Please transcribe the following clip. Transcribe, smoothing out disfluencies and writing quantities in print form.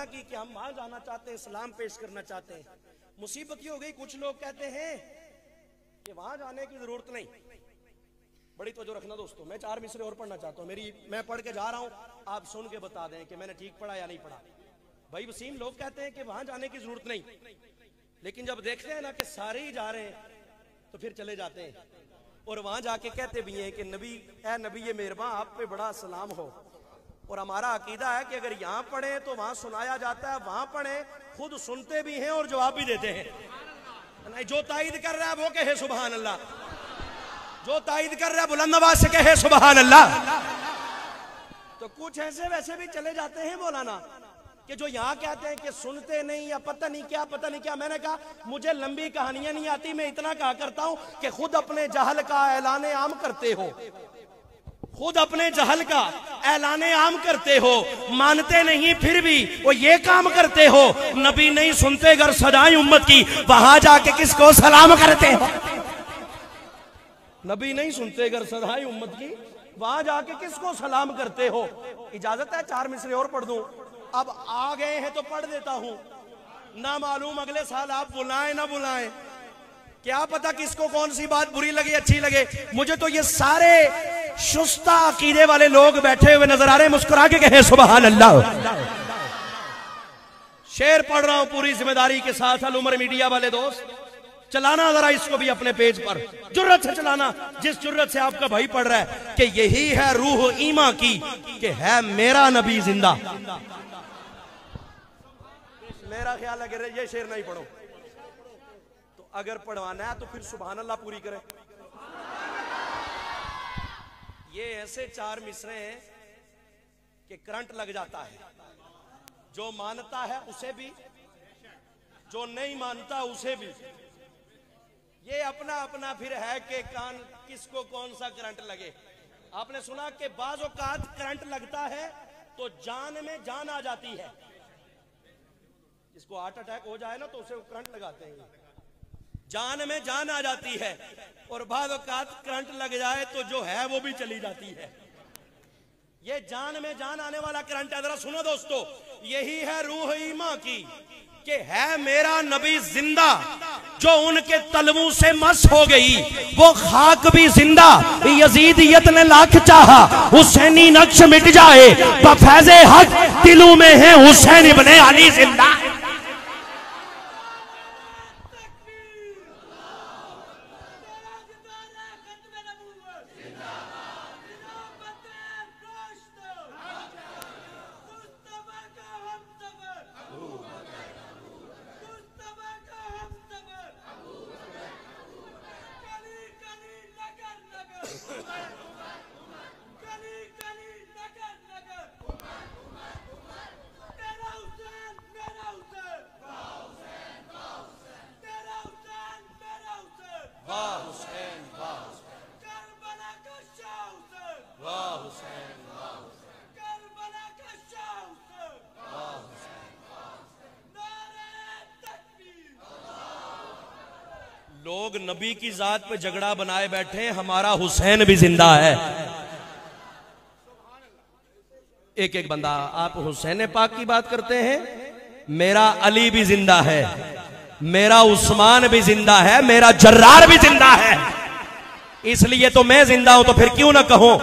मना की कि हम वहां जाना चाहते हैं, सलाम पेश करना चाहते हैं। मुसीबत ये हो गई, कुछ लोग कहते हैं कि वहां जाने की जरूरत नहीं। बड़ी तवज्जो रखना दोस्तों, मैं 4 मिसरे और पढ़ना चाहता हूँ, मैं पढ़ के जा रहा हूँ, आप सुन के बता दें कि मैंने ठीक पढ़ा या नहीं पढ़ा। भाई वसीम, लोग कहते हैं कि वहां जाने की जरूरत नहीं, लेकिन जब देखते हैं ना कि सारे ही जा रहे हैं तो फिर चले जाते हैं और वहां जाके कहते भी हैं कि नबी, ए नबी ये मेहरबान, आप पे बड़ा सलाम हो। और हमारा अकीदा है कि अगर यहाँ पढ़े तो वहां सुनाया जाता है, वहां पढ़े खुद सुनते भी हैं और जवाब भी देते हैं। जो तायद कर रहा है वो कहे सुभान अल्लाह, जो तायद कर रहा है बुलंद आवाज से कहे सुभान अल्लाह। तो कुछ ऐसे वैसे भी चले जाते हैं मौलाना कि जो यहाँ कहते हैं कि सुनते नहीं या पता नहीं क्या। मैंने कहा मुझे लंबी कहानियां नहीं आती, मैं इतना कहा करता हूं कि खुद अपने जहल का ऐलाने आम करते हो, खुद अपने जहल का ऐलाने आम करते हो, मानते नहीं फिर भी वो ये काम करते हो। नबी नहीं सुनते अगर सदाई उम्मत की, वहां जाके किसको सलाम करते हो? नबी नहीं सुनते अगर सदाई उम्मत की, वहां जाके किसको सलाम करते हो? इजाजत है 4 मिसरे और पढ़ दूं? अब आ गए हैं तो पढ़ देता हूं, ना मालूम अगले साल आप बुलाएं ना बुलाएं, क्या पता किसको कौन सी बात बुरी लगे अच्छी लगे। मुझे तो ये सारे शुस्ता अकीदे वाले लोग बैठे हुए नजर आ रहे हैं, मुस्कुरा के कहे सुभान अल्लाह। शेर पढ़ रहा हूं पूरी जिम्मेदारी के साथ। अल उमर मीडिया वाले दोस्त, चलाना जरा इसको भी अपने पेज पर, जुर्रत से चलाना, जिस जुर्रत से आपका भाई पढ़ रहा है कि यही है रूह ईमा की कि है मेरा नबी जिंदा। मेरा ख्याल है कि ये शेर नहीं पढ़ो, तो अगर पढ़वाना है तो फिर सुभान अल्लाह पूरी करें। ये ऐसे 4 मिसरे हैं कि करंट लग जाता है, जो मानता है उसे भी, जो नहीं मानता उसे भी। ये अपना अपना फिर है कि कान किसको कौन सा करंट लगे। आपने सुना कि बाज़ औक़ात करंट लगता है तो जान में जान आ जाती है। जिसको हार्ट अटैक हो जाए ना तो उसे करंट लगाते हैं, जान में जान आ जाती है। और बाज़ औक़ात करंट लग जाए तो जो है वो भी चली जाती है। ये जान में जान आने वाला करंट है। जरा सुनो दोस्तों, यही है रूह ईमा की कि है मेरा नबी जिंदा, जो उनके तलवों से मस हो गई वो खाक भी जिंदा। यजीदियत ने लाख चाहा हुसैनी नक्श मिट जाए, बफैज़े हक दिलों में है हुसैन इब्ने अली जिंदा। लोग नबी की जात पे झगड़ा बनाए बैठे, हमारा हुसैन भी जिंदा है। एक एक बंदा, आप हुसैन पाक की बात करते हैं, मेरा अली भी जिंदा है, मेरा उस्मान भी जिंदा है, मेरा जर्रार भी जिंदा है। इसलिए तो मैं जिंदा हूं, तो फिर क्यों ना कहूं